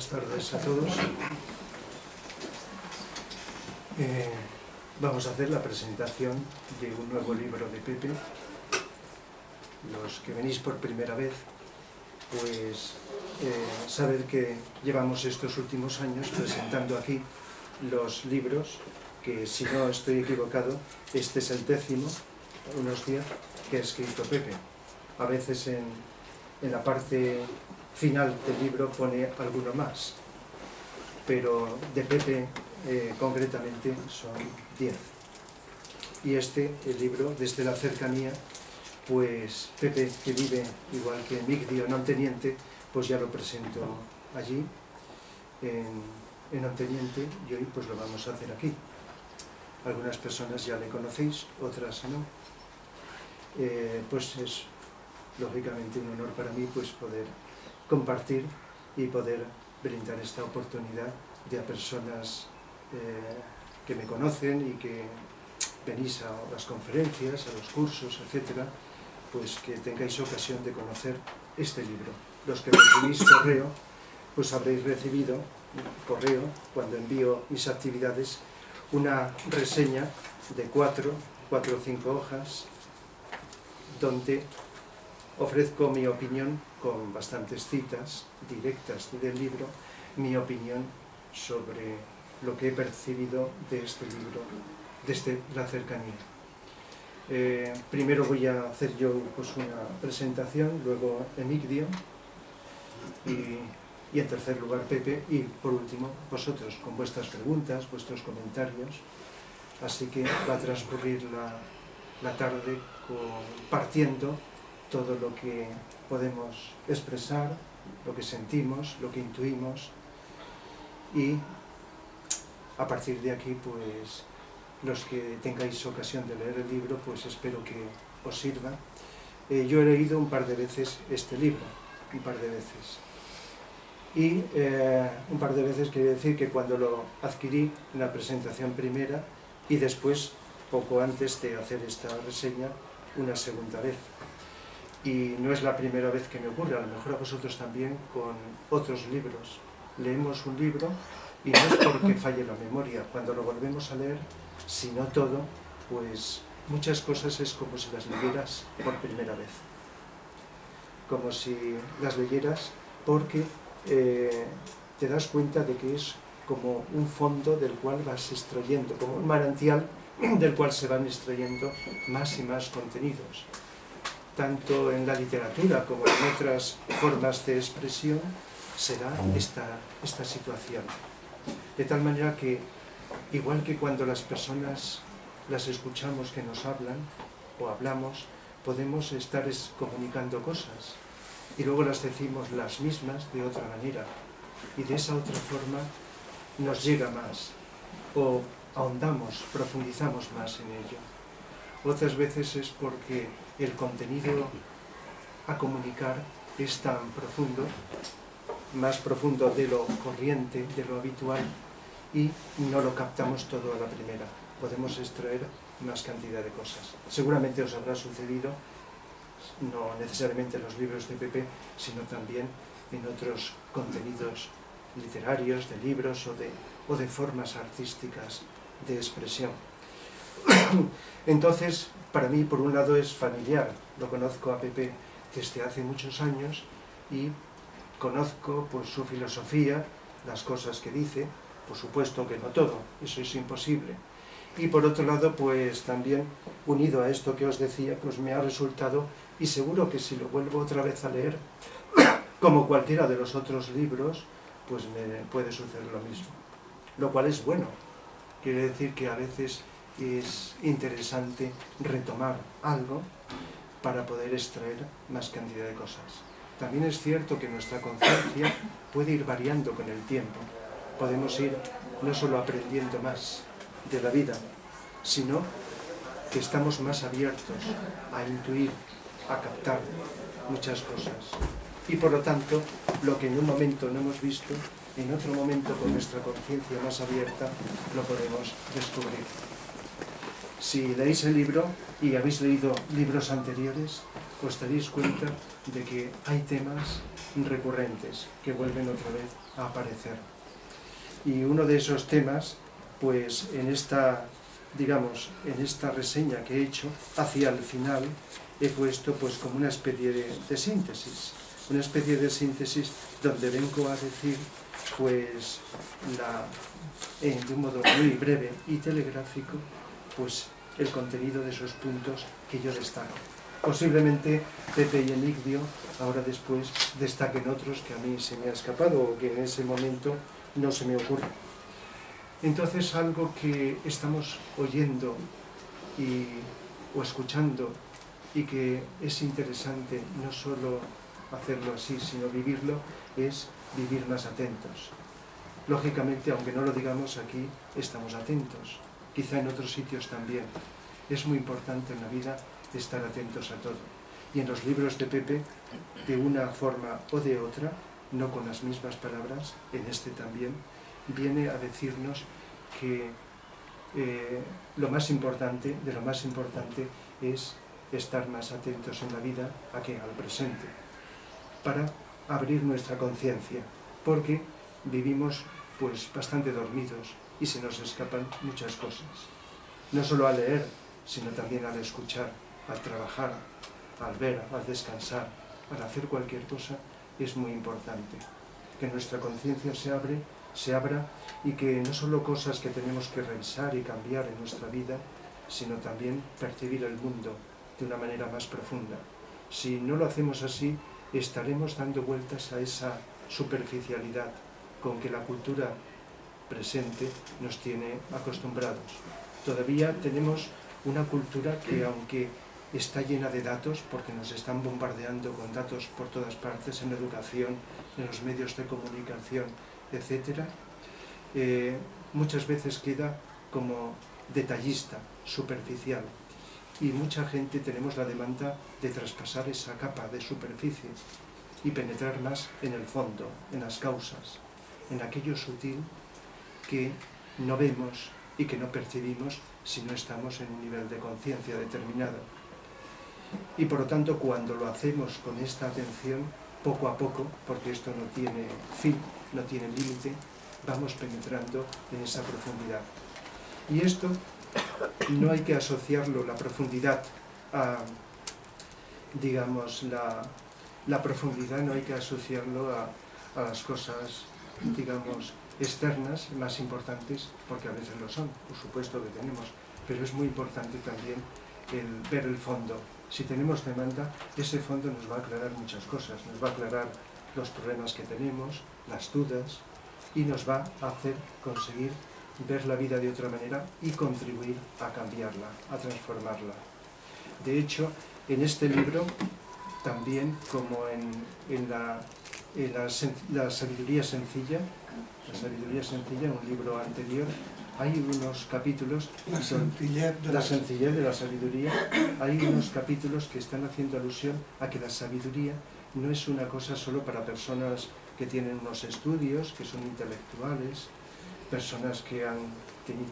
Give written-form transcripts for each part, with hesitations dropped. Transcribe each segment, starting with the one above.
Buenas tardes a todos. Vamos a hacer la presentación de un nuevo libro de Pepe. Los que venís por primera vez, pues sabed que llevamos estos últimos años presentando aquí los libros, que si no estoy equivocado, este es el 10º, unos 10, que ha escrito Pepe. A veces en la parte final del libro pone alguno más, pero de Pepe concretamente son 10. Y el libro, Desde la cercanía, pues Pepe, que vive igual que Migdio en Onteniente, pues ya lo presento allí, en Onteniente, y hoy pues lo vamos a hacer aquí. Algunas personas ya le conocéis, otras no. Pues es lógicamente un honor para mí pues poder compartir y poder brindar esta oportunidad de a personas que me conocen y que venís a las conferencias, a los cursos, etcétera, pues que tengáis ocasión de conocer este libro. Los que recibís correo, pues habréis recibido correo, cuando envío mis actividades, una reseña de 4 o 5 hojas, donde ofrezco mi opinión con bastantes citas directas del libro, mi opinión sobre lo que he percibido de este libro, desde la cercanía. Primero voy a hacer yo pues una presentación, luego Emigdio y en tercer lugar Pepe y por último vosotros con vuestras preguntas, vuestros comentarios. Así que va a transcurrir la tarde compartiendo todo lo que podemos expresar, lo que sentimos, lo que intuimos, y a partir de aquí pues los que tengáis ocasión de leer el libro pues espero que os sirva. Yo he leído un par de veces este libro, un par de veces, y un par de veces quiere decir que cuando lo adquirí en la presentación primera y después, poco antes de hacer esta reseña, una segunda vez. Y no es la primera vez que me ocurre, a lo mejor a vosotros también con otros libros. Leemos un libro y no es porque falle la memoria, cuando lo volvemos a leer, si no todo, pues muchas cosas es como si las leyeras por primera vez. Como si las leyeras porque te das cuenta de que es como un fondo del cual vas extrayendo, como un manantial del cual se van extrayendo más y más contenidos. Tanto en la literatura como en otras formas de expresión se da esta situación. De tal manera que, igual que cuando las personas las escuchamos que nos hablan o hablamos, podemos estar comunicando cosas y luego las decimos las mismas de otra manera y de esa otra forma nos llega más o ahondamos, profundizamos más en ello. Otras veces es porque el contenido a comunicar es tan profundo, más profundo de lo corriente, de lo habitual, y no lo captamos todo a la primera. Podemos extraer más cantidad de cosas. Seguramente os habrá sucedido, no necesariamente en los libros de Pepe, sino también en otros contenidos literarios, de libros o de formas artísticas de expresión. Entonces, para mí, por un lado, es familiar. Lo conozco a Pepe desde hace muchos años y conozco pues, su filosofía, las cosas que dice, por supuesto que no todo, eso es imposible. Y por otro lado, pues también, unido a esto que os decía, pues me ha resultado, y seguro que si lo vuelvo otra vez a leer, como cualquiera de los otros libros, pues me puede suceder lo mismo. Lo cual es bueno. Quiere decir que a veces es interesante retomar algo para poder extraer más cantidad de cosas. También es cierto que nuestra conciencia puede ir variando con el tiempo. Podemos ir no solo aprendiendo más de la vida, sino que estamos más abiertos a intuir, a captar muchas cosas. Y por lo tanto, lo que en un momento no hemos visto, en otro momento con nuestra conciencia más abierta lo podemos descubrir. Si leéis el libro y habéis leído libros anteriores, os daréis cuenta de que hay temas recurrentes que vuelven otra vez a aparecer. Y uno de esos temas, pues en esta, digamos, en esta reseña que he hecho, hacia el final he puesto pues como una especie de síntesis, donde vengo a decir pues de un modo muy breve y telegráfico pues el contenido de esos puntos que yo destaco. Posiblemente Pepe y Emigdio ahora después destaquen otros que a mí se me ha escapado o que en ese momento no se me ocurre. Entonces, algo que estamos oyendo o escuchando y que es interesante no solo hacerlo así, sino vivirlo, es vivir más atentos. Lógicamente, aunque no lo digamos aquí, estamos atentos. Quizá en otros sitios también. Es muy importante en la vida estar atentos a todo. Y en los libros de Pepe, de una forma o de otra, no con las mismas palabras, en este también, viene a decirnos que de lo más importante es estar más atentos en la vida al presente, para abrir nuestra conciencia, porque vivimos pues bastante dormidos y se nos escapan muchas cosas. No solo al leer, sino también al escuchar, al trabajar, al ver, al descansar, al hacer cualquier cosa, es muy importante que nuestra conciencia se abra y que no solo cosas que tenemos que revisar y cambiar en nuestra vida, sino también percibir el mundo de una manera más profunda. Si no lo hacemos así, estaremos dando vueltas a esa superficialidad con que la cultura presente nos tiene acostumbrados. Todavía tenemos una cultura que, aunque está llena de datos, porque nos están bombardeando con datos por todas partes, en educación, en los medios de comunicación, etc., muchas veces queda como detallista, superficial. Y mucha gente tenemos la demanda de traspasar esa capa de superficie y penetrar más en el fondo, en las causas, en aquello sutil que no vemos y que no percibimos si no estamos en un nivel de conciencia determinado. Y por lo tanto, cuando lo hacemos con esta atención, poco a poco, porque esto no tiene fin, no tiene límite, vamos penetrando en esa profundidad. Y esto no hay que asociarlo, la profundidad, a, digamos, la profundidad no hay que asociarlo a las cosas, digamos, externas más importantes, porque a veces lo son, por supuesto que tenemos, pero es muy importante también el ver el fondo. Si tenemos demanda, ese fondo nos va a aclarar muchas cosas, nos va a aclarar los problemas que tenemos, las dudas, y nos va a hacer conseguir ver la vida de otra manera y contribuir a cambiarla, a transformarla. De hecho, en este libro, también como en la sabiduría sencilla, un libro anterior, hay unos capítulos, la sencillez de la sabiduría, hay unos capítulos que están haciendo alusión a que la sabiduría no es una cosa solo para personas que tienen unos estudios, que son intelectuales, personas que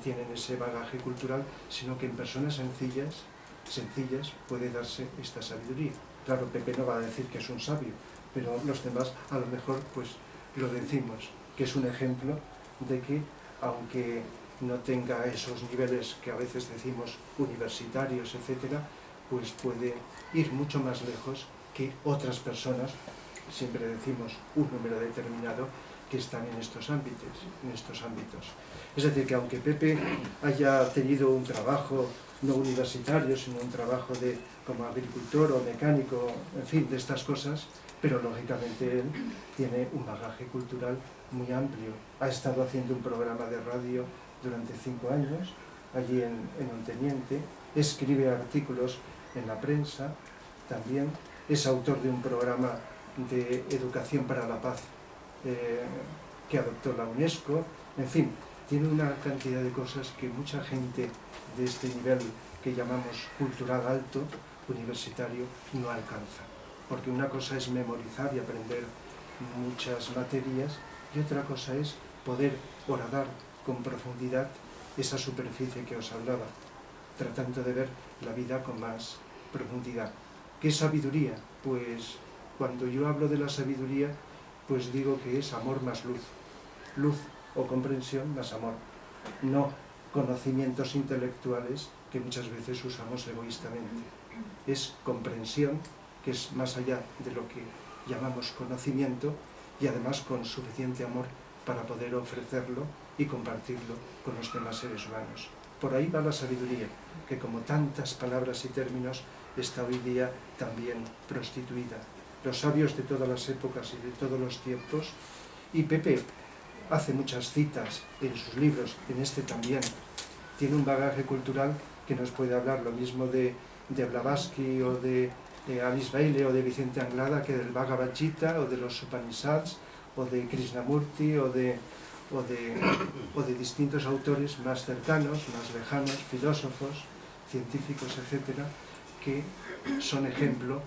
tienen ese bagaje cultural, sino que en personas sencillas puede darse esta sabiduría. Claro, Pepe no va a decir que es un sabio, pero los demás a lo mejor pues lo decimos, que es un ejemplo de que, aunque no tenga esos niveles que a veces decimos universitarios, etcétera, pues puede ir mucho más lejos que otras personas, siempre decimos un número determinado, que están en estos ámbitos. Es decir, que aunque Pepe haya tenido un trabajo no universitario, sino un trabajo como agricultor o mecánico, en fin, de estas cosas, pero lógicamente él tiene un bagaje cultural muy amplio. Ha estado haciendo un programa de radio durante 5 años, allí en Onteniente, escribe artículos en la prensa también, es autor de un programa de educación para la paz que adoptó la UNESCO, en fin, tiene una cantidad de cosas que mucha gente de este nivel que llamamos cultural alto, universitario, no alcanza. Porque una cosa es memorizar y aprender muchas materias y otra cosa es poder horadar con profundidad esa superficie que os hablaba, tratando de ver la vida con más profundidad. ¿Qué es sabiduría? Pues cuando yo hablo de la sabiduría, pues digo que es amor más luz. Luz o comprensión más amor. No conocimientos intelectuales que muchas veces usamos egoístamente. Es comprensión, que es más allá de lo que llamamos conocimiento, y además con suficiente amor para poder ofrecerlo y compartirlo con los demás seres humanos. Por ahí va la sabiduría, que como tantas palabras y términos está hoy día también prostituida. Los sabios de todas las épocas y de todos los tiempos, y Pepe hace muchas citas en sus libros, en este también, tiene un bagaje cultural que nos puede hablar lo mismo de Blavatsky o de Alice Bailey o de Vicente Anglada que del Bhagavad Gita o de los Upanishads o de Krishnamurti o de distintos autores más cercanos, más lejanos, filósofos, científicos, etcétera, que son ejemplo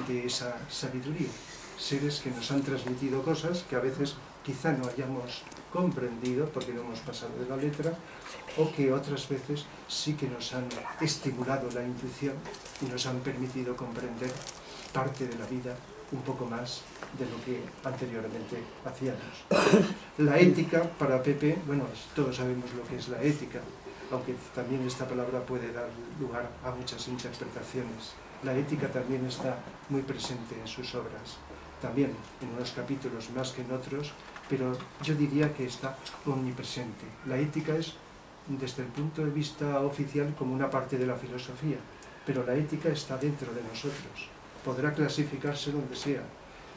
de esa sabiduría. Seres que nos han transmitido cosas que a veces quizá no hayamos comprendido porque no hemos pasado de la letra, o que otras veces sí que nos han estimulado la intuición y nos han permitido comprender parte de la vida un poco más de lo que anteriormente hacíamos. La ética para Pepe, bueno, todos sabemos lo que es la ética, aunque también esta palabra puede dar lugar a muchas interpretaciones. La ética también está muy presente en sus obras, también en unos capítulos más que en otros, pero yo diría que está omnipresente. La ética es, desde el punto de vista oficial, como una parte de la filosofía, pero la ética está dentro de nosotros. Podrá clasificarse donde sea,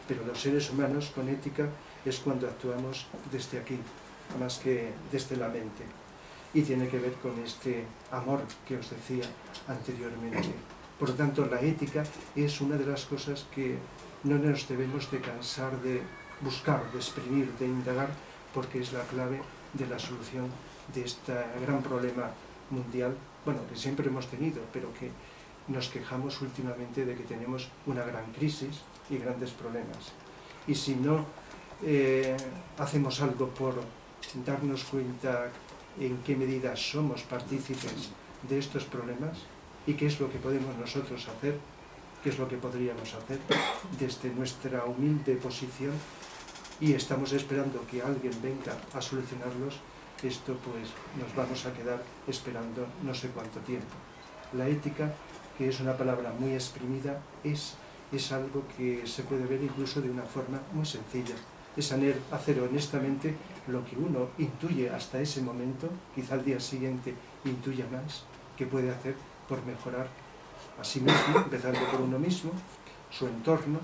pero los seres humanos con ética es cuando actuamos desde aquí, más que desde la mente. Y tiene que ver con este amor que os decía anteriormente. Por lo tanto, la ética es una de las cosas que no nos debemos de cansar de buscar, de exprimir, de indagar, porque es la clave de la solución de este gran problema mundial, bueno, que siempre hemos tenido, pero que nos quejamos últimamente de que tenemos una gran crisis y grandes problemas. Y si no hacemos algo por darnos cuenta en qué medida somos partícipes de estos problemas y qué es lo que podemos nosotros hacer, qué es lo que podríamos hacer desde nuestra humilde posición, y estamos esperando que alguien venga a solucionarlos, esto pues nos vamos a quedar esperando no sé cuánto tiempo. La ética, que es una palabra muy exprimida, es algo que se puede ver incluso de una forma muy sencilla. Es hacer honestamente lo que uno intuye hasta ese momento, quizá al día siguiente intuya más, que puede hacer por mejorar a sí mismo, empezando por uno mismo, su entorno,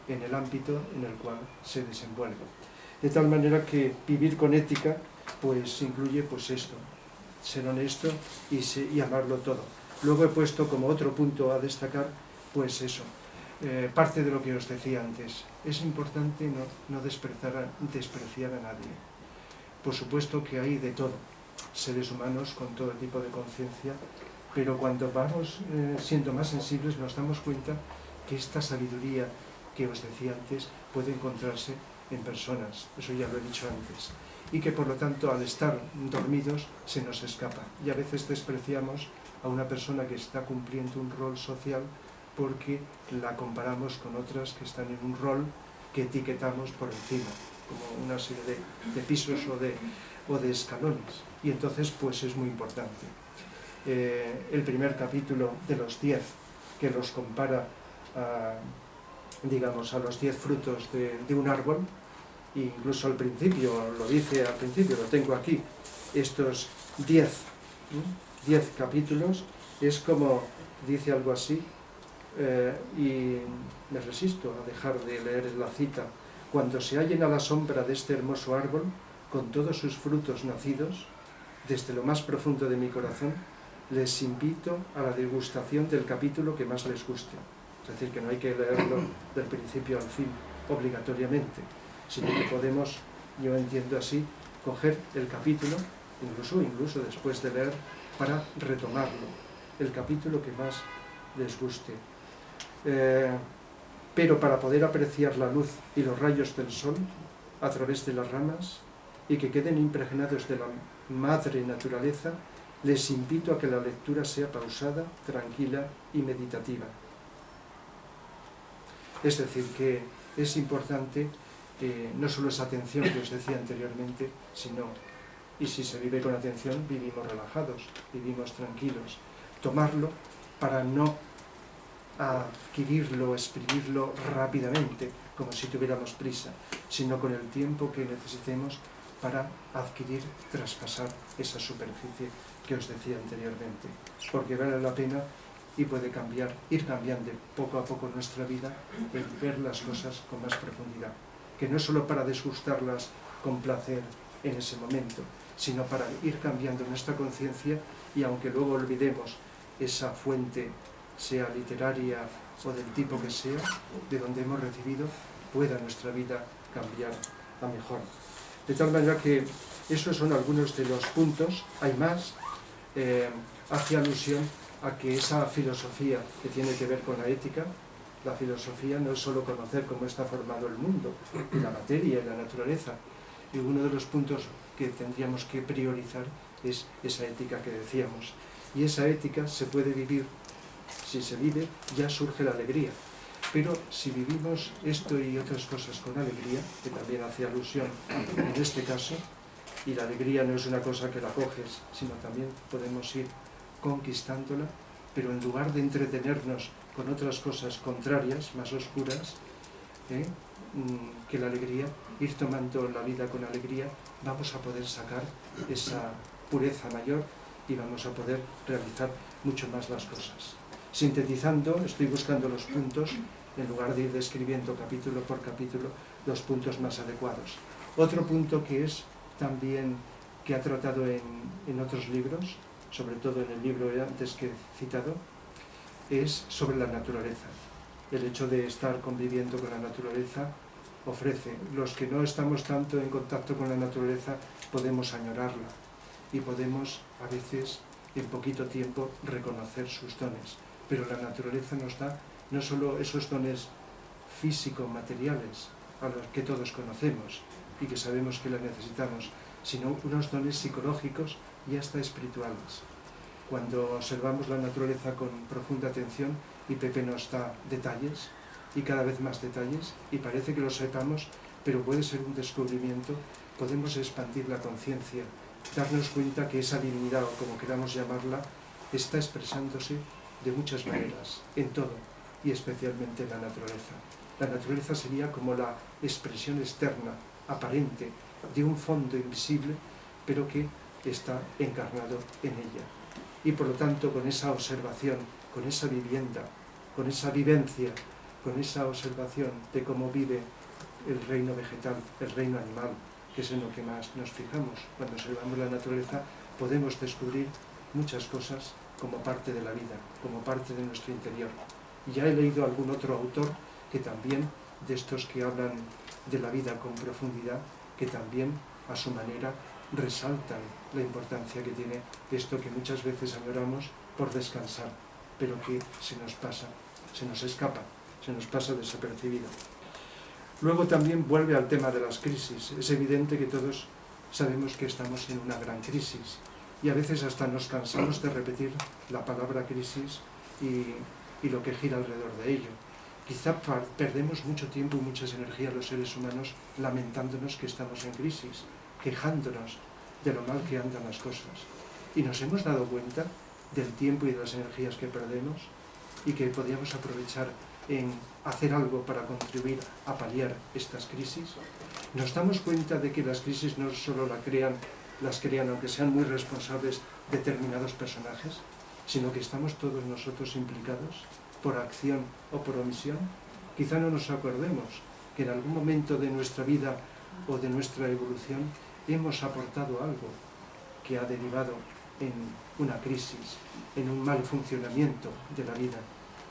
en el ámbito en el cual se desenvuelve. De tal manera que vivir con ética pues incluye pues esto, ser honesto y amarlo todo. Luego he puesto como otro punto a destacar pues eso, parte de lo que os decía antes. Es importante no despreciar a nadie. Por supuesto que hay de todo, seres humanos con todo tipo de conciencia, pero cuando vamos siendo más sensibles nos damos cuenta que esta sabiduría que os decía antes puede encontrarse en personas, eso ya lo he dicho antes, y que por lo tanto al estar dormidos se nos escapa, y a veces despreciamos a una persona que está cumpliendo un rol social porque la comparamos con otras que están en un rol que etiquetamos por encima, como una serie de pisos o de escalones, y entonces pues es muy importante. El primer capítulo de los 10, que los compara digamos, a los 10 frutos de un árbol, e incluso al principio, lo dice al principio, lo tengo aquí, estos 10 capítulos, es como, dice algo así, y me resisto a dejar de leer la cita: cuando se hallen a la sombra de este hermoso árbol, con todos sus frutos nacidos, desde lo más profundo de mi corazón, les invito a la degustación del capítulo que más les guste. Es decir, que no hay que leerlo del principio al fin, obligatoriamente, sino que podemos, yo entiendo así, coger el capítulo, incluso después de leer, para retomarlo, el capítulo que más les guste. Pero para poder apreciar la luz y los rayos del sol a través de las ramas y que queden impregnados de la madre naturaleza, les invito a que la lectura sea pausada, tranquila y meditativa. Es decir, que es importante no solo esa atención que os decía anteriormente, sino, y si se vive con atención, vivimos relajados, vivimos tranquilos. Tomarlo para no adquirirlo, exprimirlo rápidamente, como si tuviéramos prisa, sino con el tiempo que necesitemos para adquirir, traspasar esa superficie que os decía anteriormente, porque vale la pena y puede cambiar, ir cambiando poco a poco nuestra vida, el ver las cosas con más profundidad, que no es solo para disgustarlas con placer en ese momento, sino para ir cambiando nuestra conciencia, y aunque luego olvidemos esa fuente, sea literaria o del tipo que sea, de donde hemos recibido, pueda nuestra vida cambiar a mejor. De tal manera que esos son algunos de los puntos. Hay más. Hace alusión a que esa filosofía que tiene que ver con la ética, la filosofía no es solo conocer cómo está formado el mundo, y la materia y la naturaleza, y uno de los puntos que tendríamos que priorizar es esa ética que decíamos. Y esa ética se puede vivir. Si se vive, ya surge la alegría. Pero si vivimos esto y otras cosas con alegría, que también hace alusión en este caso, y la alegría no es una cosa que la coges, sino también podemos ir conquistándola, pero en lugar de entretenernos con otras cosas contrarias, más oscuras, que la alegría, ir tomando la vida con alegría, vamos a poder sacar esa pureza mayor y vamos a poder realizar mucho más las cosas. Sintetizando, estoy buscando los puntos, en lugar de ir describiendo capítulo por capítulo, los puntos más adecuados. Otro punto que es también, que ha tratado en otros libros, sobre todo en el libro antes que he citado, es sobre la naturaleza. El hecho de estar conviviendo con la naturaleza ofrece. Los que no estamos tanto en contacto con la naturaleza podemos añorarla y podemos a veces en poquito tiempo reconocer sus dones. Pero la naturaleza nos da no solo esos dones físico-materiales a los que todos conocemos y que sabemos que la necesitamos, sino unos dones psicológicos y hasta espirituales. Cuando observamos la naturaleza con profunda atención, y Pepe nos da detalles, y cada vez más detalles, y parece que lo sepamos, pero puede ser un descubrimiento, podemos expandir la conciencia, darnos cuenta que esa divinidad, o como queramos llamarla, está expresándose de muchas maneras, en todo, y especialmente en la naturaleza. La naturaleza sería como la expresión externa, aparente, de un fondo invisible, pero que está encarnado en ella. Y por lo tanto, con esa observación, con esa vivienda, con esa vivencia, con esa observación de cómo vive el reino vegetal, el reino animal, que es en lo que más nos fijamos, cuando observamos la naturaleza, podemos descubrir muchas cosas como parte de la vida, como parte de nuestro interior. Y ya he leído algún otro autor que también, de estos que hablan de la vida con profundidad, que también, a su manera, resaltan la importancia que tiene esto que muchas veces añoramos por descansar, pero que se nos pasa, se nos escapa, se nos pasa desapercibido. Luego también vuelve al tema de las crisis. Es evidente que todos sabemos que estamos en una gran crisis y a veces hasta nos cansamos de repetir la palabra crisis y lo que gira alrededor de ello. Quizá perdemos mucho tiempo y muchas energías los seres humanos lamentándonos que estamos en crisis, quejándonos de lo mal que andan las cosas. Y nos hemos dado cuenta del tiempo y de las energías que perdemos y que podríamos aprovechar en hacer algo para contribuir a paliar estas crisis. Nos damos cuenta de que las crisis no solo las crean, aunque sean muy responsables, determinados personajes, sino que estamos todos nosotros implicados por acción o por omisión. Quizá no nos acordemos que en algún momento de nuestra vida o de nuestra evolución hemos aportado algo que ha derivado en una crisis, en un mal funcionamiento de la vida,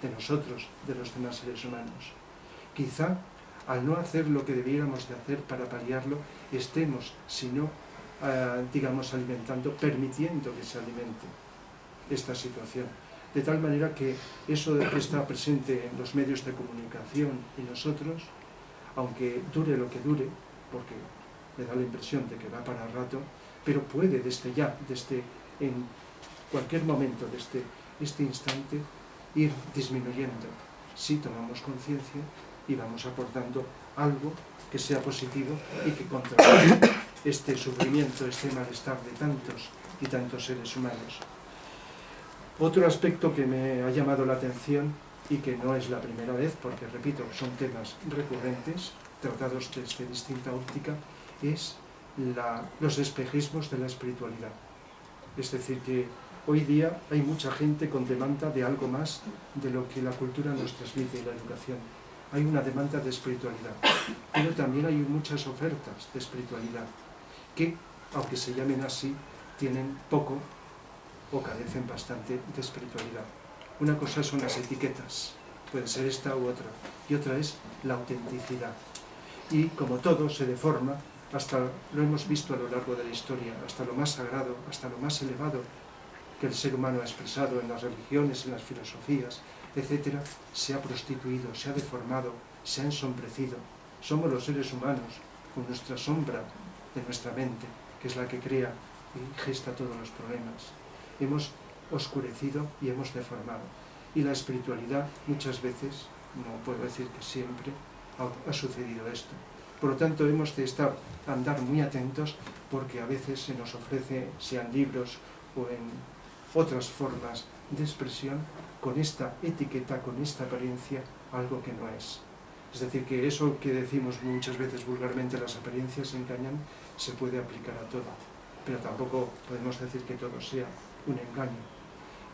de nosotros, de los demás seres humanos. Quizá, al no hacer lo que debiéramos de hacer para paliarlo, estemos, si no, alimentando, permitiendo que se alimente esta situación. De tal manera que eso que está presente en los medios de comunicación y nosotros, aunque dure lo que dure, porque me da la impresión de que va para rato, pero puede en cualquier momento, desde este instante, ir disminuyendo si tomamos conciencia y vamos aportando algo que sea positivo y que contrarreste este sufrimiento, este malestar de tantos y tantos seres humanos. Otro aspecto que me ha llamado la atención y que no es la primera vez, porque repito, son temas recurrentes, tratados desde distinta óptica, es los espejismos de la espiritualidad. Es decir, que hoy día hay mucha gente con demanda de algo más de lo que la cultura nos transmite y la educación. Hay una demanda de espiritualidad, pero también hay muchas ofertas de espiritualidad que, aunque se llamen así, tienen poco o carecen bastante de espiritualidad. Una cosa son las etiquetas, puede ser esta u otra, y otra es la autenticidad. Y como todo se deforma, hasta lo hemos visto a lo largo de la historia, hasta lo más sagrado, hasta lo más elevado que el ser humano ha expresado en las religiones, en las filosofías, etc., se ha prostituido, se ha deformado, se ha ensombrecido. Somos los seres humanos, con nuestra sombra de nuestra mente, que es la que crea y gesta todos los problemas. Hemos oscurecido y hemos deformado. Y la espiritualidad, muchas veces, no puedo decir que siempre, ha sucedido esto. Por lo tanto, hemos de andar muy atentos, porque a veces se nos ofrece, sean libros o en otras formas de expresión, con esta etiqueta, con esta apariencia, algo que no es. Es decir, que eso que decimos muchas veces vulgarmente, las apariencias engañan, se puede aplicar a todo. Pero tampoco podemos decir que todo sea un engaño.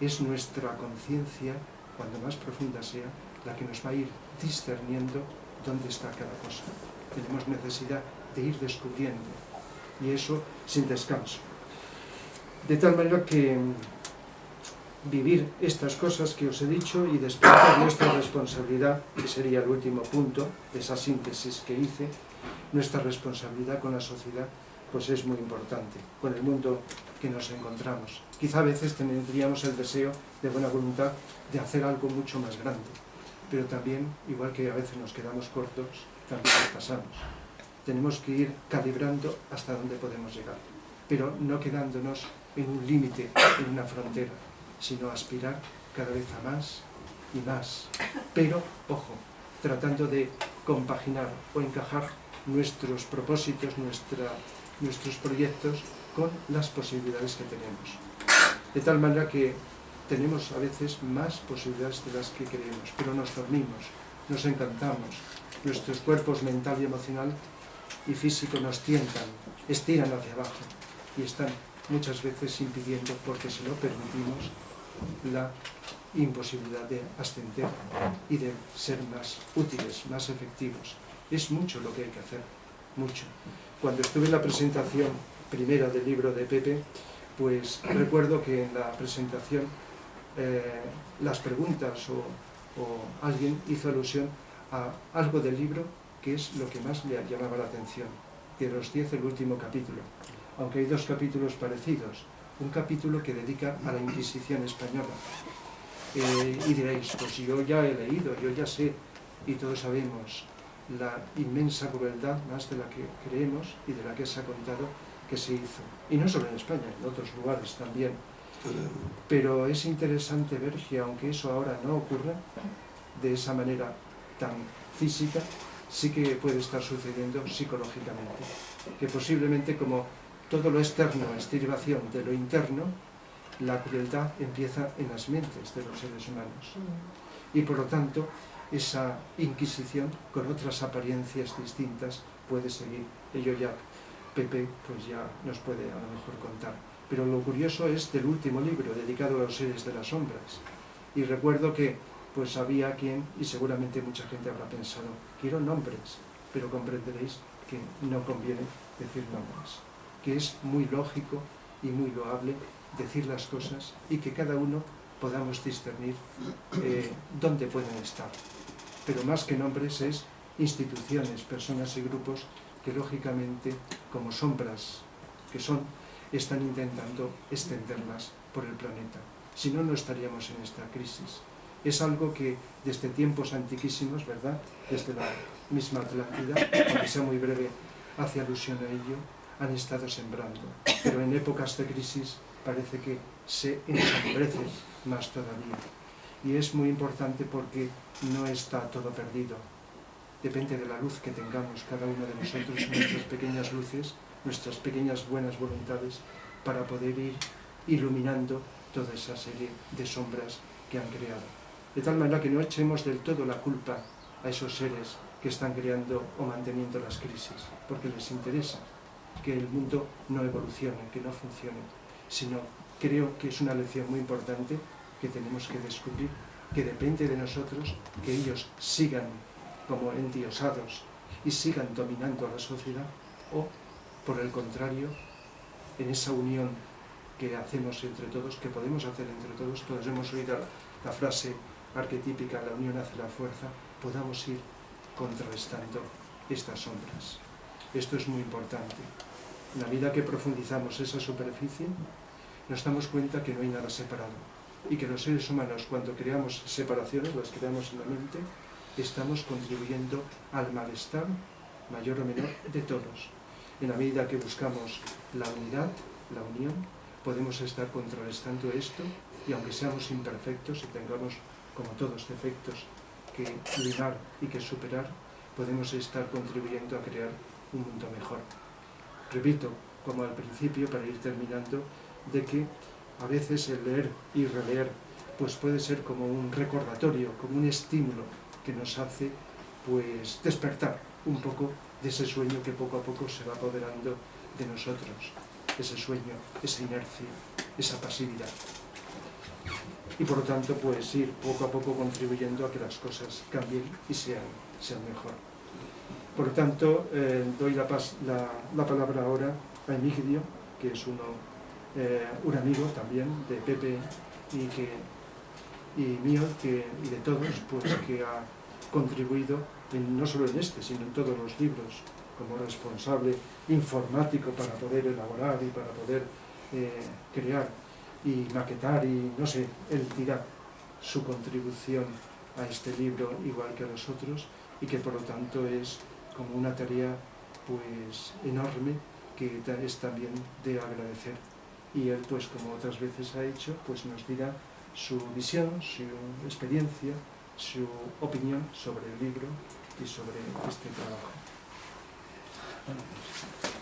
Es nuestra conciencia, cuando más profunda sea, la que nos va a ir discerniendo dónde está cada cosa. Tenemos necesidad de ir descubriendo, y eso sin descanso. De tal manera que vivir estas cosas que os he dicho y despertar nuestra responsabilidad, que sería el último punto de esa síntesis que hice, nuestra responsabilidad con la sociedad, pues es muy importante, con el mundo que nos encontramos. Quizá a veces tendríamos el deseo de buena voluntad de hacer algo mucho más grande, pero también, igual que a veces nos quedamos cortos, también nos pasamos. Tenemos que ir calibrando hasta dónde podemos llegar, pero no quedándonos en un límite, en una frontera, sino aspirar cada vez a más y más. Pero, ojo, tratando de compaginar o encajar nuestros propósitos, nuestros proyectos con las posibilidades que tenemos. De tal manera que tenemos a veces más posibilidades de las que creemos, pero nos dormimos, nos encantamos, nuestros cuerpos mental y emocional y físico nos tientan, estiran hacia abajo y están muchas veces impidiendo, porque si no permitimos, la imposibilidad de ascender y de ser más útiles, más efectivos. Es mucho lo que hay que hacer, mucho. Cuando estuve en la presentación primera del libro de Pepe, pues recuerdo que en la presentación las preguntas o alguien hizo alusión a algo del libro que es lo que más le llamaba la atención. De los 10, el último capítulo. Aunque hay 2 capítulos parecidos. Un capítulo que dedica a la Inquisición española. Y diréis, pues yo ya he leído, yo ya sé, y todos sabemos la inmensa crueldad, más de la que creemos y de la que se ha contado, que se hizo. Y no solo en España, en otros lugares también. Pero es interesante ver que aunque eso ahora no ocurra de esa manera tan física, sí que puede estar sucediendo psicológicamente. Que posiblemente, como todo lo externo es derivación de lo interno, la crueldad empieza en las mentes de los seres humanos. Y por lo tanto, esa inquisición con otras apariencias distintas puede seguir. Ello ya Pepe pues ya nos puede a lo mejor contar. Pero lo curioso es del último libro, dedicado a los seres de las sombras. Y recuerdo que pues había quien, y seguramente mucha gente habrá pensado, quiero nombres, pero comprenderéis que no conviene decir nombres, que es muy lógico y muy loable decir las cosas y que cada uno podamos discernir dónde pueden estar. Pero más que nombres es instituciones, personas y grupos que lógicamente, como sombras que son, están intentando extenderlas por el planeta. Si no, no estaríamos en esta crisis. Es algo que desde tiempos antiquísimos, ¿verdad?, desde la misma Atlántida, aunque sea muy breve, hace alusión a ello, han estado sembrando. Pero en épocas de crisis parece que se ensombrece más todavía. Y es muy importante porque no está todo perdido. depende de la luz que tengamos cada uno de nosotros, nuestras pequeñas luces, nuestras pequeñas buenas voluntades, para poder ir iluminando toda esa serie de sombras que han creado. De tal manera que no echemos del todo la culpa a esos seres que están creando o manteniendo las crisis, porque les interesa que el mundo no evolucione, que no funcione, sino creo que es una lección muy importante que tenemos que descubrir, que depende de nosotros que ellos sigan como endiosados y sigan dominando a la sociedad, o por el contrario, en esa unión que hacemos entre todos, que podemos hacer entre todos, todos hemos oído la frase arquetípica, la unión hace la fuerza, podamos ir contrarrestando estas sombras. Esto es muy importante. En la medida que profundizamos esa superficie, nos damos cuenta que no hay nada separado y que los seres humanos, cuando creamos separaciones, las creamos en la mente, estamos contribuyendo al malestar, mayor o menor, de todos. En la medida que buscamos la unidad, la unión, podemos estar contrarrestando esto, y aunque seamos imperfectos y tengamos, como todos, defectos que limar y que superar, podemos estar contribuyendo a crear un mundo mejor. Repito, como al principio, para ir terminando, de que a veces el leer y releer pues puede ser como un recordatorio, como un estímulo que nos hace pues despertar un poco de ese sueño que poco a poco se va apoderando de nosotros, ese sueño, esa inercia, esa pasividad. Y por lo tanto pues ir poco a poco contribuyendo a que las cosas cambien y sean mejor. Por lo tanto, doy la palabra ahora a Emigdio, que es un amigo también de Pepe y mío, y de todos, pues que ha contribuido no solo en este, sino en todos los libros, como responsable informático para poder elaborar y para poder crear y maquetar, y no sé, él dirá su contribución a este libro igual que a los otros, y que por lo tanto es como una tarea pues enorme que es también de agradecer. Y él, pues como otras veces ha hecho, pues nos dirá su visión, su experiencia, su opinión sobre el libro y sobre este trabajo. Bueno,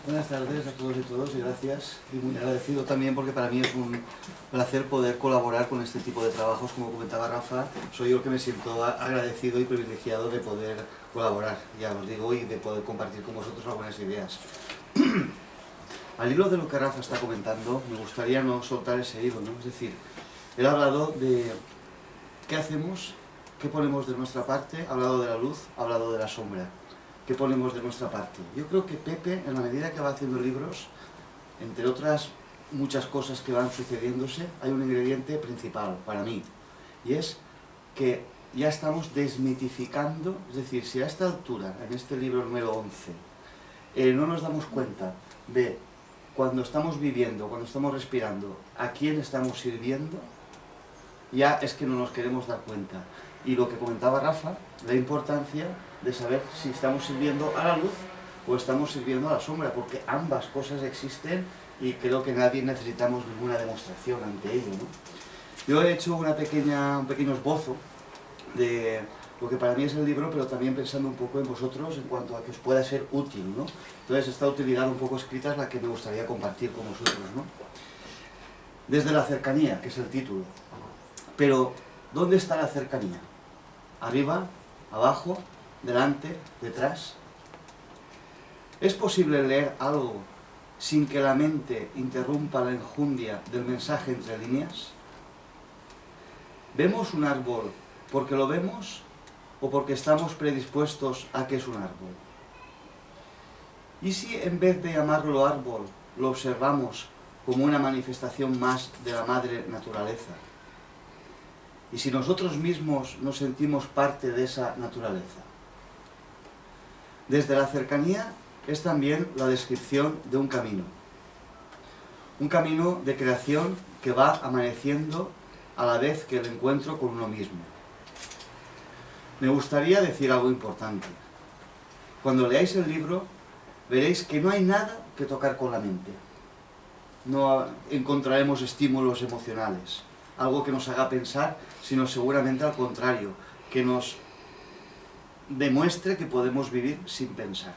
buenas tardes a todos y todas, y gracias, y muy agradecido también porque para mí es un placer poder colaborar con este tipo de trabajos. Como comentaba Rafa, soy yo el que me siento agradecido y privilegiado de poder colaborar, ya os digo, y de poder compartir con vosotros algunas ideas. Al hilo de lo que Rafa está comentando, me gustaría no soltar ese hilo, ¿no? Es decir, él ha hablado de qué hacemos, qué ponemos de nuestra parte, ha hablado de la luz, ha hablado de la sombra. ¿Qué ponemos de nuestra parte? Yo creo que Pepe, en la medida que va haciendo libros, entre otras muchas cosas que van sucediéndose, hay un ingrediente principal para mí, y es que ya estamos desmitificando, es decir, si a esta altura, en este libro número 11, no nos damos cuenta de cuando estamos viviendo, cuando estamos respirando, a quién estamos sirviendo, ya es que no nos queremos dar cuenta. Y lo que comentaba Rafa, la importancia de saber si estamos sirviendo a la luz o estamos sirviendo a la sombra, porque ambas cosas existen y creo que nadie necesitamos ninguna demostración ante ello, ¿no? Yo he hecho un pequeño esbozo de lo que para mí es el libro, pero también pensando un poco en vosotros en cuanto a que os pueda ser útil, ¿no? Entonces esta utilidad un poco escrita es la que me gustaría compartir con vosotros, ¿no? Desde la cercanía, que es el título. Pero, ¿dónde está la cercanía? ¿Arriba? ¿Abajo? ¿Delante? ¿Detrás? ¿Es posible leer algo sin que la mente interrumpa la enjundia del mensaje entre líneas? ¿Vemos un árbol porque lo vemos o porque estamos predispuestos a que es un árbol? ¿Y si en vez de llamarlo árbol, lo observamos como una manifestación más de la madre naturaleza? ¿Y si nosotros mismos nos sentimos parte de esa naturaleza? Desde la cercanía es también la descripción de un camino de creación que va amaneciendo a la vez que el encuentro con uno mismo. Me gustaría decir algo importante. Cuando leáis el libro, veréis que no hay nada que tocar con la mente. No encontraremos estímulos emocionales, algo que nos haga pensar, sino seguramente al contrario, que nos demuestre que podemos vivir sin pensar.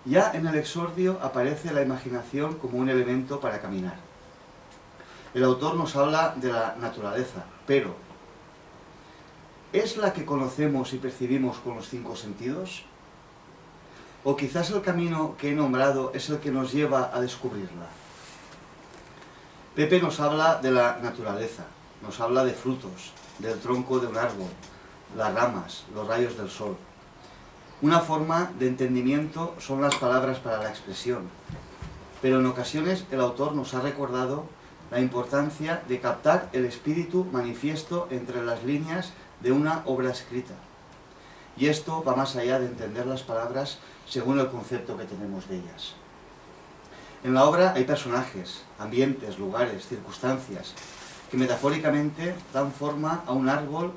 Ya en el exordio aparece la imaginación como un elemento para caminar. El autor nos habla de la naturaleza, pero ¿es la que conocemos y percibimos con los 5 sentidos? ¿O quizás el camino que he nombrado es el que nos lleva a descubrirla? Pepe nos habla de la naturaleza, nos habla de frutos, del tronco de un árbol, las ramas, los rayos del sol. Una forma de entendimiento son las palabras para la expresión, pero en ocasiones el autor nos ha recordado la importancia de captar el espíritu manifiesto entre las líneas de una obra escrita. Y esto va más allá de entender las palabras según el concepto que tenemos de ellas. En la obra hay personajes, ambientes, lugares, circunstancias, que metafóricamente dan forma a un árbol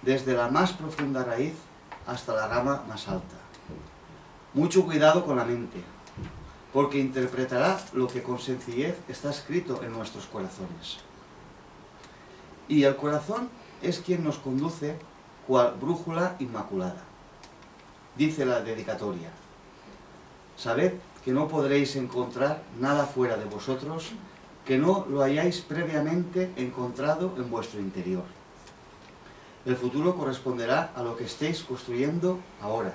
desde la más profunda raíz hasta la rama más alta. Mucho cuidado con la mente, porque interpretará lo que con sencillez está escrito en nuestros corazones. Y el corazón es quien nos conduce cual brújula inmaculada. Dice la dedicatoria: sabed que no podréis encontrar nada fuera de vosotros que no lo hayáis previamente encontrado en vuestro interior. El futuro corresponderá a lo que estéis construyendo ahora.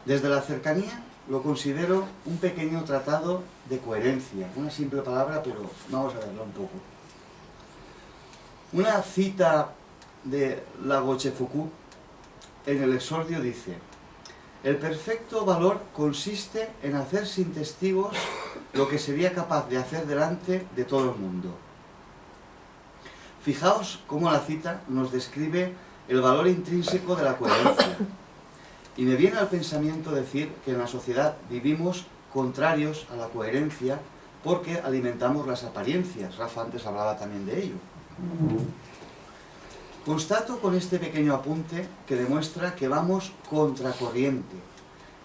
Desde la cercanía lo considero un pequeño tratado de coherencia, una simple palabra, pero vamos a verla un poco. Una cita de La Rochefoucauld en el exordio dice: el perfecto valor consiste en hacer sin testigos lo que sería capaz de hacer delante de todo el mundo. Fijaos cómo la cita nos describe el valor intrínseco de la coherencia. Y me viene al pensamiento decir que en la sociedad vivimos contrarios a la coherencia porque alimentamos las apariencias. Rafa antes hablaba también de ello. Constato con este pequeño apunte que demuestra que vamos contracorriente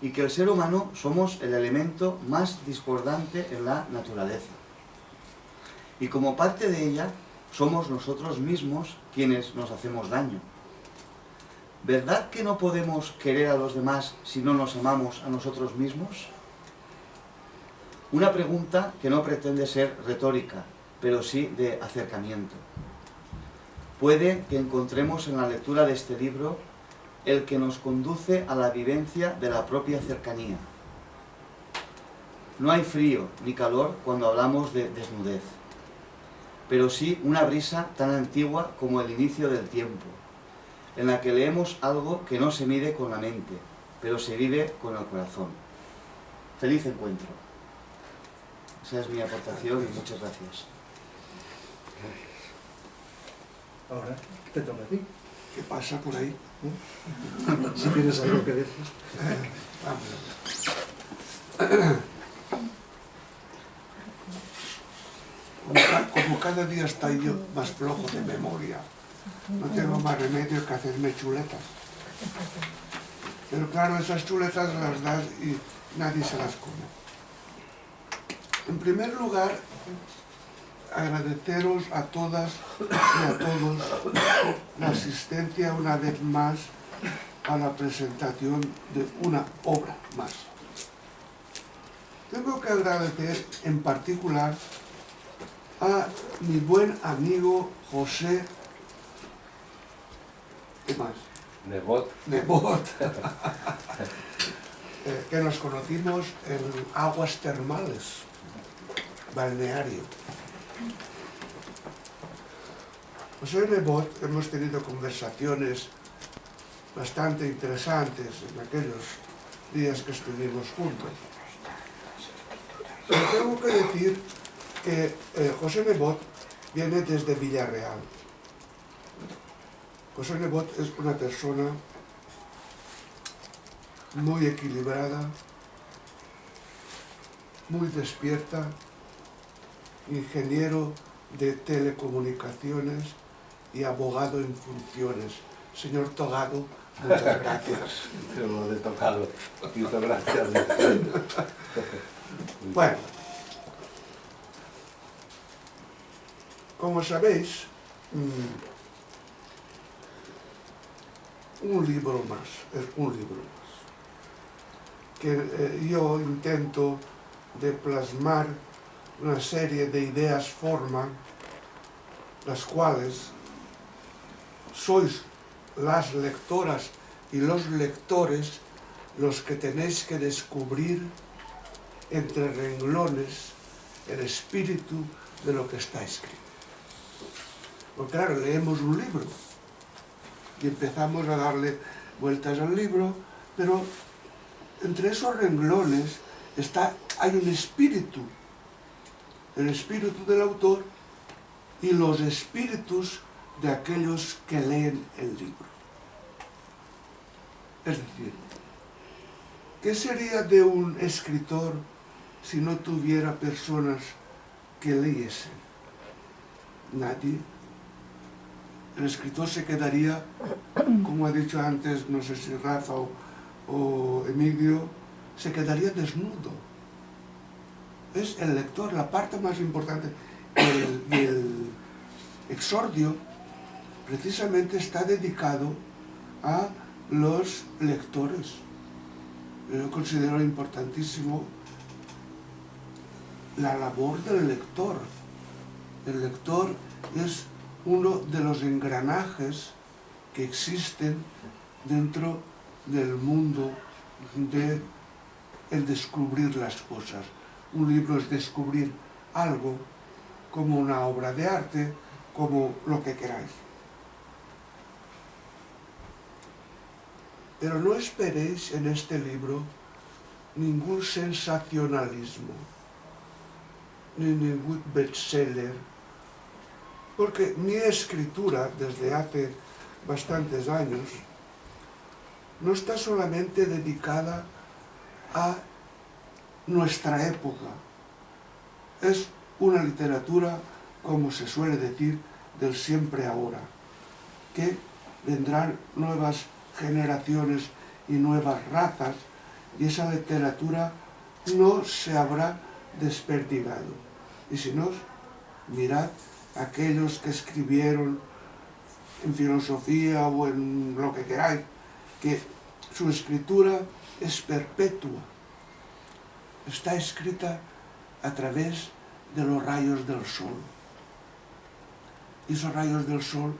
y que el ser humano somos el elemento más discordante en la naturaleza. Y como parte de ella, somos nosotros mismos quienes nos hacemos daño. ¿Verdad que no podemos querer a los demás si no nos amamos a nosotros mismos? Una pregunta que no pretende ser retórica, pero sí de acercamiento. Puede que encontremos en la lectura de este libro el que nos conduce a la vivencia de la propia cercanía. No hay frío ni calor cuando hablamos de desnudez, pero sí una brisa tan antigua como el inicio del tiempo, en la que leemos algo que no se mide con la mente, pero se vive con el corazón. Feliz encuentro. Esa es mi aportación y muchas gracias. Ahora te toca a ti. ¿Qué pasa por ahí? Si tienes algo que decir. Como cada día estoy yo más flojo de memoria, no tengo más remedio que hacerme chuletas. Pero claro, esas chuletas las das y nadie se las come. En primer lugar, agradeceros a todas y a todos la asistencia una vez más a la presentación de una obra más. Tengo que agradecer en particular a mi buen amigo José, ¿qué más? Nebot. Que nos conocimos en Aguas Termales, balneario. José Nebot, hemos tenido conversaciones bastante interesantes en aquellos días que estuvimos juntos. Pero tengo que decir que José Nebot viene desde Villarreal. José Nebot es una persona muy equilibrada, muy despierta, ingeniero de telecomunicaciones y abogado en funciones. Señor Togado, muchas gracias. Pero lo de tocado. Muchas gracias. Bueno, como sabéis, un libro más, es un libro más, que yo intento de plasmar una serie de ideas forma, las cuales sois las lectoras y los lectores los que tenéis que descubrir entre renglones el espíritu de lo que está escrito. Porque claro, leemos un libro y empezamos a darle vueltas al libro, pero entre esos renglones hay un espíritu, el espíritu del autor y los espíritus de aquellos que leen el libro. Es decir, ¿qué sería de un escritor si no tuviera personas que leyesen? Nadie. El escritor se quedaría, como ha dicho antes, no sé si Rafa o Emilio, se quedaría desnudo. Es el lector, la parte más importante. El exordio precisamente está dedicado a los lectores. Yo considero importantísimo la labor del lector. El lector es uno de los engranajes que existen dentro del mundo de el descubrir las cosas. Un libro es descubrir algo, como una obra de arte, como lo que queráis. Pero no esperéis en este libro ningún sensacionalismo, ni ningún bestseller, porque mi escritura, desde hace bastantes años, no está solamente dedicada a nuestra época. Es una literatura, como se suele decir, del siempre ahora, que vendrán nuevas generaciones y nuevas razas, y esa literatura no se habrá desperdigado. Y si no, mirad aquellos que escribieron en filosofía o en lo que queráis, que su escritura es perpetua, está escrita a través de los rayos del sol. Y esos rayos del sol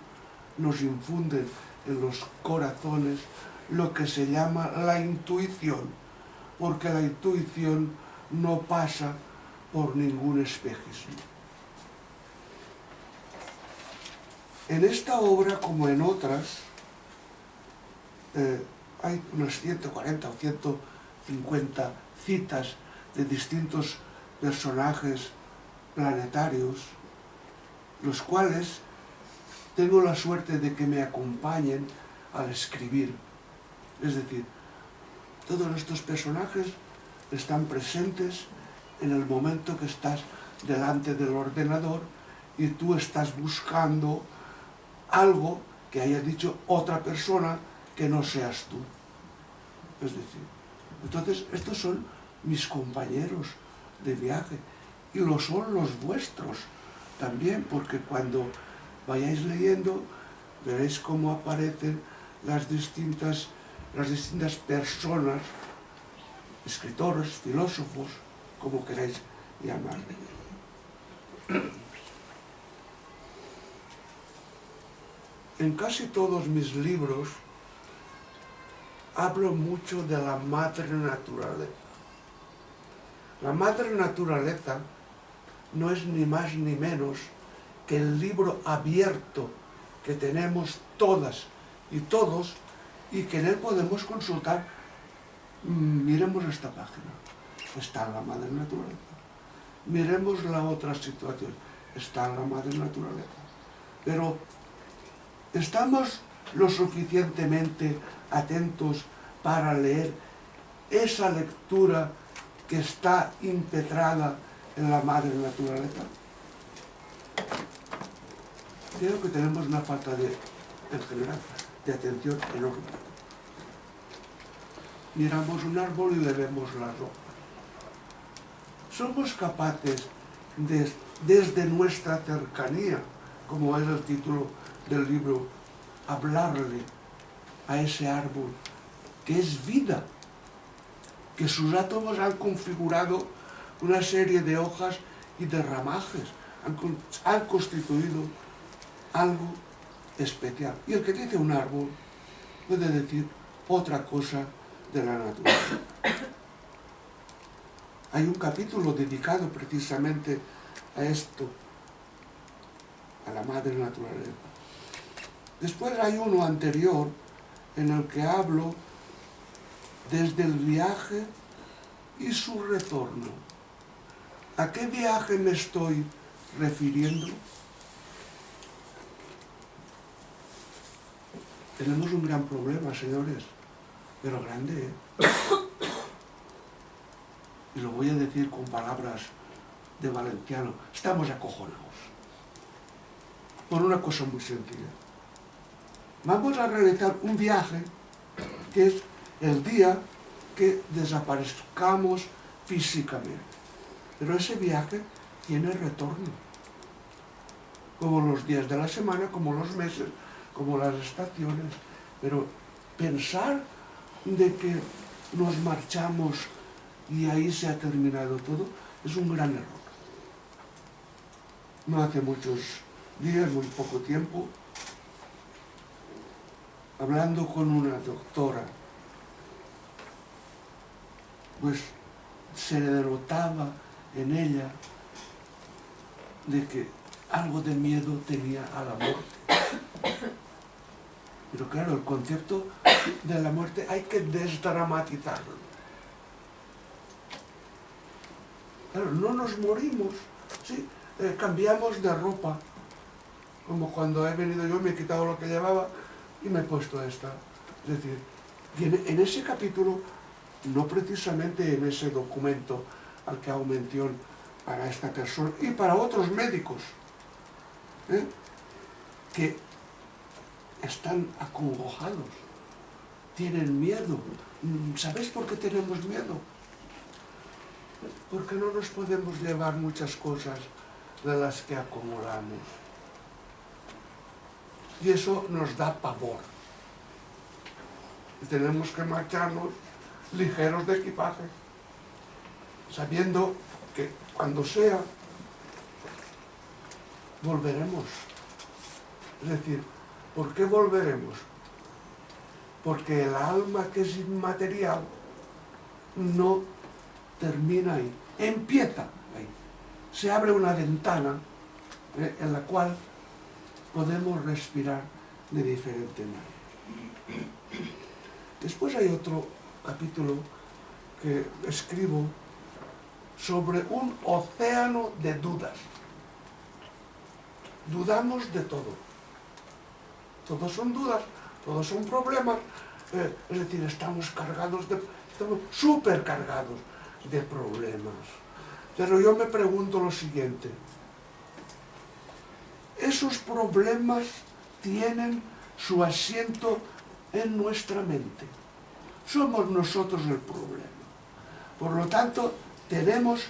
nos infunden en los corazones lo que se llama la intuición, porque la intuición no pasa por ningún espejismo. En esta obra, como en otras, hay unas 140 o 150 citas de distintos personajes planetarios, los cuales tengo la suerte de que me acompañen al escribir. Es decir, todos estos personajes están presentes en el momento que estás delante del ordenador y tú estás buscando algo que haya dicho otra persona que no seas tú. Es decir, entonces estos son mis compañeros de viaje y lo son los vuestros también, porque cuando vayáis leyendo veréis cómo aparecen las distintas personas, escritores, filósofos, como queráis llamarle. En casi todos mis libros hablo mucho de la madre naturaleza. La madre naturaleza no es ni más ni menos que el libro abierto que tenemos todas y todos y que en él podemos consultar. Miremos esta página, está en la madre naturaleza. Miremos la otra situación, está en la madre naturaleza. Pero ¿estamos lo suficientemente atentos para leer esa lectura que está impetrada en la madre naturaleza? Creo que tenemos una falta en general, de atención enorme. Miramos un árbol y le vemos las hojas. Somos capaces de, desde nuestra cercanía, como es el título del libro, hablarle a ese árbol que es vida, que sus átomos han configurado una serie de hojas y de ramajes, han constituido algo especial. Y el que dice un árbol puede decir otra cosa de la naturaleza. Hay un capítulo dedicado precisamente a esto, a la madre naturaleza. Después hay uno anterior en el que hablo desde el viaje y su retorno. ¿A qué viaje me estoy refiriendo? Tenemos un gran problema, señores, pero grande, ¿eh? Y lo voy a decir con palabras de valenciano. Estamos acojonados. Por una cosa muy sencilla. Vamos a realizar un viaje que es el día que desaparezcamos físicamente. Pero ese viaje tiene retorno. Como los días de la semana, como los meses, como las estaciones. Pero pensar de que nos marchamos y ahí se ha terminado todo es un gran error. No hace muchos días, muy poco tiempo, hablando con una doctora, pues se le denotaba en ella de que algo de miedo tenía a la muerte. Pero claro, el concepto de la muerte hay que desdramatizarlo. Claro, no nos morimos, ¿sí? Cambiamos de ropa, como cuando he venido yo, me he quitado lo que llevaba y me he puesto esta. Es decir, en ese capítulo, no precisamente en ese documento al que hago mención para esta persona y para otros médicos, que están acongojados, tienen miedo. ¿Sabéis por qué tenemos miedo? Porque no nos podemos llevar muchas cosas de las que acumulamos. Y eso nos da pavor. Y tenemos que marcharnos ligeros de equipaje, sabiendo que cuando sea, volveremos. Es decir, ¿por qué volveremos? Porque el alma, que es inmaterial, no termina ahí, empieza ahí. Se abre una ventana en la cual podemos respirar de diferente manera. Después hay otro capítulo que escribo sobre un océano de dudas. Dudamos de todo. Todos son dudas, todos son problemas. Es decir, estamos súper cargados de problemas. Pero yo me pregunto lo siguiente. Esos problemas tienen su asiento en nuestra mente. Somos nosotros el problema. Por lo tanto, tenemos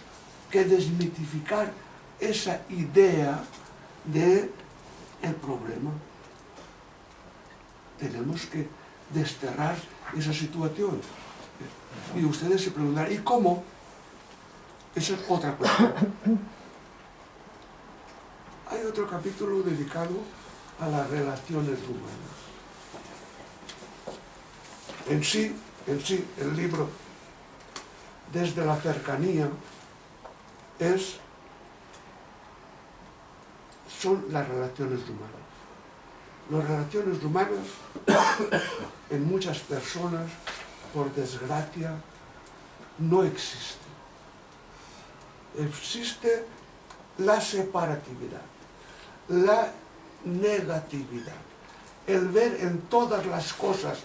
que desmitificar esa idea de el problema. Tenemos que desterrar esa situación. Y ustedes se preguntarán, ¿y cómo? Esa es otra cuestión. Hay otro capítulo dedicado a las relaciones humanas. En sí, el libro, desde la cercanía, son las relaciones humanas. Las relaciones humanas, en muchas personas, por desgracia, no existen. Existe la separatividad, la negatividad, el ver en todas las cosas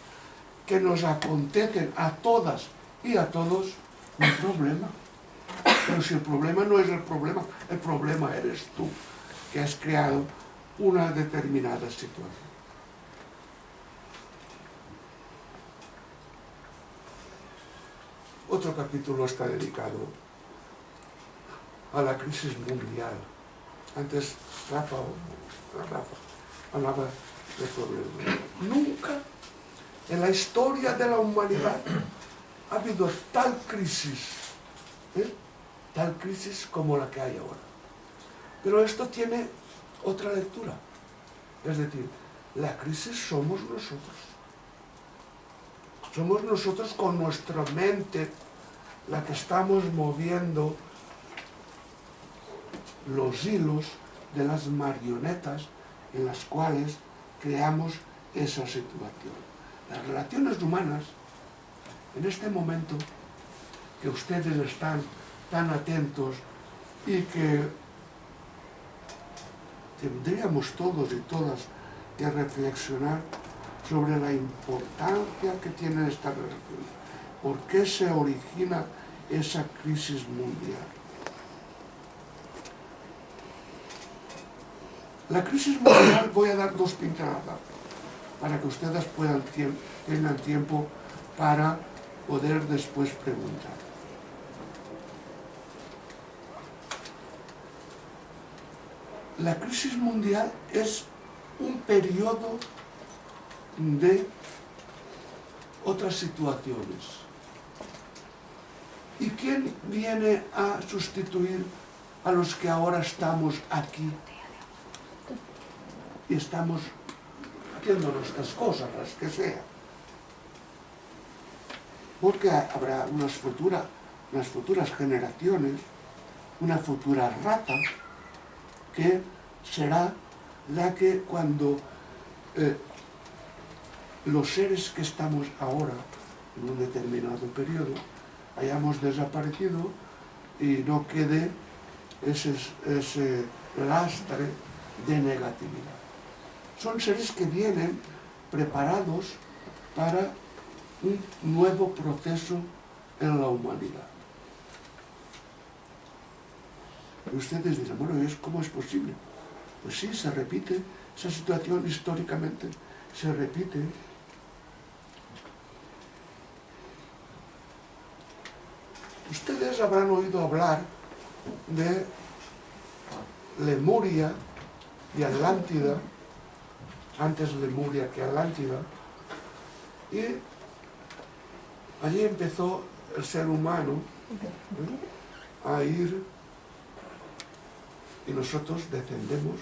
que nos acontecen a todas y a todos un problema. Pero si el problema no es el problema eres tú, que has creado una determinada situación. Otro capítulo está dedicado a la crisis mundial. Antes Rafa hablaba de problemas. Nunca En la historia de la humanidad ha habido tal crisis como la que hay ahora. Pero esto tiene otra lectura. Es decir, la crisis somos nosotros. Somos nosotros con nuestra mente la que estamos moviendo los hilos de las marionetas en las cuales creamos esa situación. Las relaciones humanas, en este momento que ustedes están tan atentos y que tendríamos todos y todas que reflexionar sobre la importancia que tienen estas relaciones. ¿Por qué se origina esa crisis mundial? La crisis mundial, voy a dar dos pinceladas para que ustedes tengan tiempo para poder después preguntar. La crisis mundial es un periodo de otras situaciones. ¿Y quién viene a sustituir a los que ahora estamos aquí? Y estamos haciendo nuestras cosas, las que sean. Porque habrá unas futuras generaciones, una futura rata, que será la que cuando los seres que estamos ahora, en un determinado periodo, hayamos desaparecido y no quede ese lastre de negatividad. Son seres que vienen preparados para un nuevo proceso en la humanidad. Y ustedes dirán, bueno, ¿cómo es posible? Pues sí, se repite, esa situación históricamente se repite. Ustedes habrán oído hablar de Lemuria y Atlántida, antes Lemuria que Atlántida, y allí empezó el ser humano a ir, y nosotros descendemos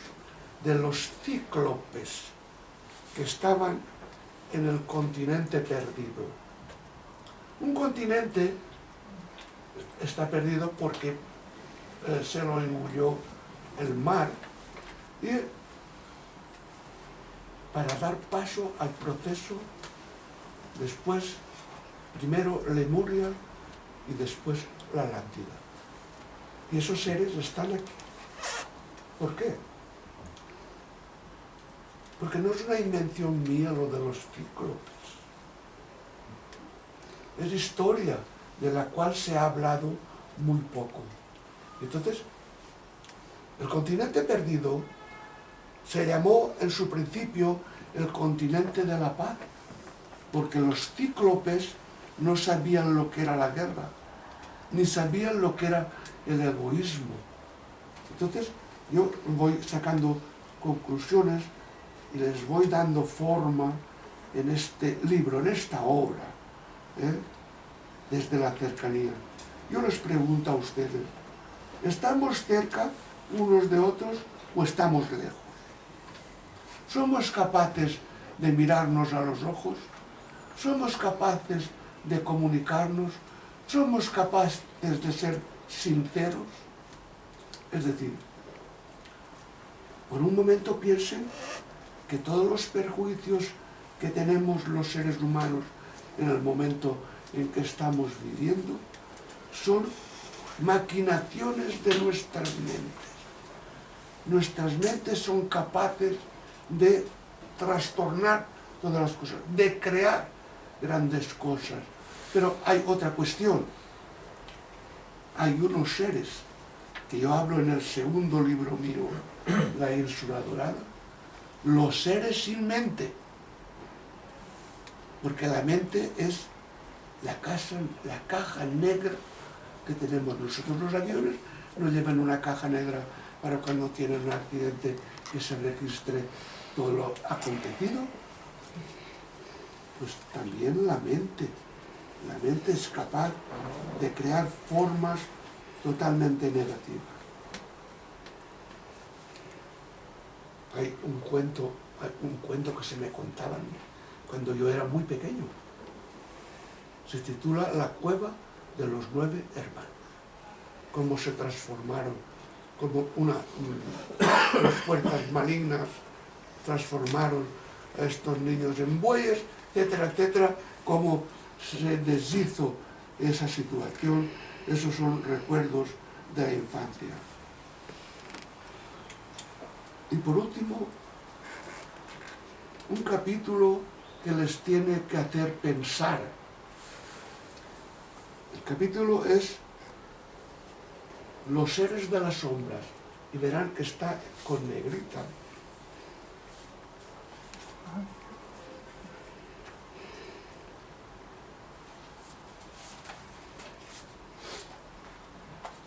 de los cíclopes que estaban en el continente perdido. Un continente está perdido porque se lo engulló el mar, y para dar paso al proceso, después, primero Lemuria y después la Atlántida. Y esos seres están aquí. ¿Por qué? Porque no es una invención mía lo de los cíclopes. Es historia de la cual se ha hablado muy poco. Entonces, el continente perdido se llamó en su principio el continente de la paz, porque los cíclopes no sabían lo que era la guerra, ni sabían lo que era el egoísmo. Entonces, yo voy sacando conclusiones y les voy dando forma en este libro, en esta obra, desde la cercanía. Yo les pregunto a ustedes, ¿estamos cerca unos de otros o estamos lejos? ¿Somos capaces de mirarnos a los ojos? ¿Somos capaces de comunicarnos? ¿Somos capaces de ser sinceros? Es decir, por un momento piensen que todos los perjuicios que tenemos los seres humanos en el momento en que estamos viviendo son maquinaciones de nuestras mentes. Nuestras mentes son capaces de trastornar todas las cosas, de crear grandes cosas. Pero hay otra cuestión. Hay unos seres, que yo hablo en el segundo libro mío, La Ínsula Dorada, los seres sin mente. Porque la mente es la caja negra que tenemos nosotros. Los aviones no llevan una caja negra para cuando tienen un accidente que se registre todo lo acontecido. pues también la mente. La mente es capaz de crear formas totalmente negativas. Hay un cuento que se me contaban cuando yo era muy pequeño. Se titula La cueva de los 9 hermanos. Cómo se transformaron, cómo las fuerzas malignas transformaron a estos niños en bueyes, etcétera, etcétera, cómo se deshizo esa situación. Esos son recuerdos de la infancia. Y por último, un capítulo que les tiene que hacer pensar. El capítulo es Los seres de las sombras, y verán que está con negrita.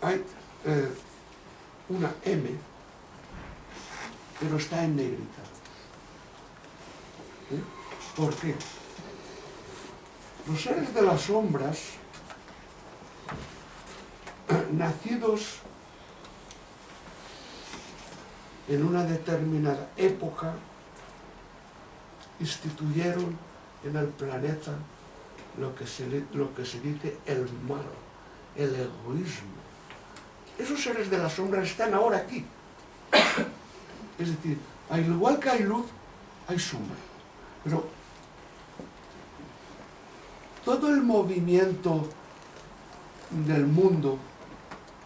Hay una M, pero está en negrita. ¿Por qué? Los seres de las sombras, nacidos en una determinada época, instituyeron en el planeta lo que se dice el mal, el egoísmo. Esos seres de las sombras están ahora aquí. Es decir, al igual que hay luz, hay sombra. Pero todo el movimiento del mundo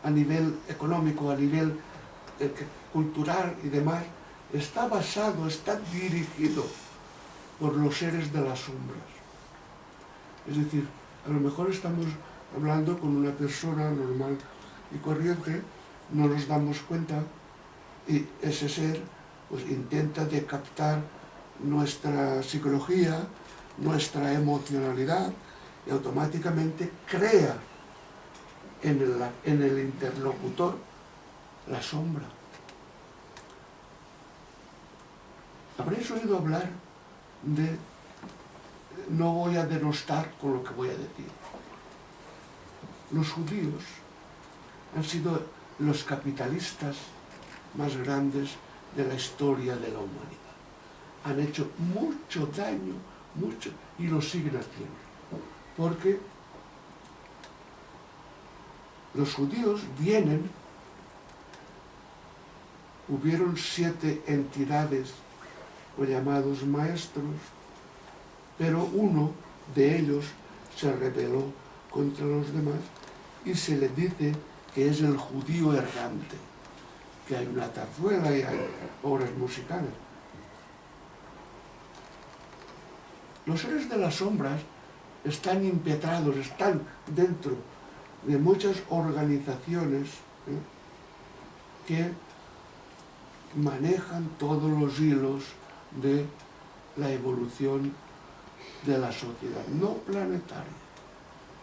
a nivel económico, a nivel cultural y demás, está basado, está dirigido por los seres de las sombras. Es decir, a lo mejor estamos hablando con una persona normal y corriente, no nos damos cuenta, y ese ser pues intenta de captar nuestra psicología, nuestra emocionalidad, y automáticamente crea en el interlocutor la sombra. Habréis oído hablar de, no voy a denostar con lo que voy a decir, los judíos han sido los capitalistas más grandes de la historia de la humanidad. Han hecho mucho daño, mucho, y lo siguen haciendo. Porque los judíos hubieron 7 entidades o llamados maestros, pero uno de ellos se rebeló contra los demás y se le dice que es el judío errante, que hay una zarzuela y hay obras musicales. Los seres de las sombras están impetrados, están dentro de muchas organizaciones que manejan todos los hilos de la evolución de la sociedad, no planetaria.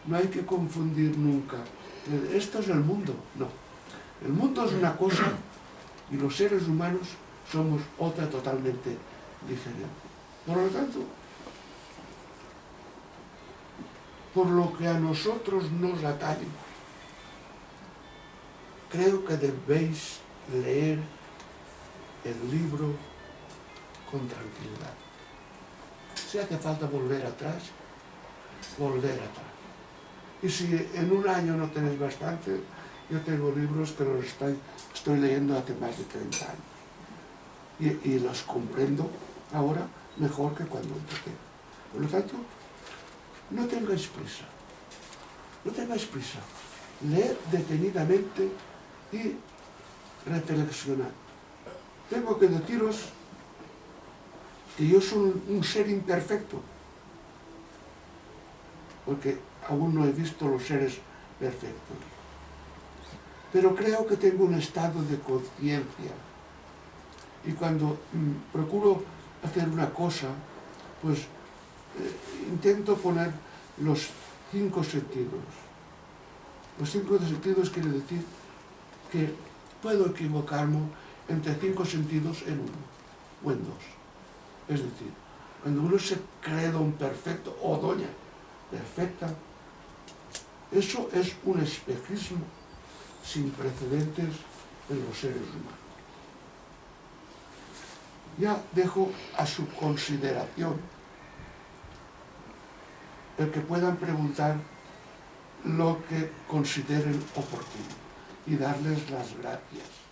No hay que confundir nunca. Esto es el mundo, no. El mundo es una cosa y los seres humanos somos otra totalmente diferente. Por lo tanto, por lo que a nosotros nos atañe, creo que debéis leer el libro con tranquilidad. Si hace falta volver atrás, volver atrás. Y si en un año no tenéis bastante, yo tengo libros que los estoy leyendo hace más de 30 años. Y los comprendo ahora mejor que cuando empecé. Por lo tanto, no tengáis prisa. No tengáis prisa. Leed detenidamente y reflexionad. Tengo que deciros que yo soy un ser imperfecto, porque aún no he visto los seres perfectos. Pero creo que tengo un estado de conciencia. Y cuando procuro hacer una cosa, pues intento poner los 5 sentidos. Los 5 sentidos quiere decir que puedo equivocarme entre 5 sentidos en uno o en 2. Es decir, Cuando uno se cree don perfecto o doña perfecta, eso es un espejismo sin precedentes en los seres humanos. Ya dejo a su consideración el que puedan preguntar lo que consideren oportuno y darles las gracias.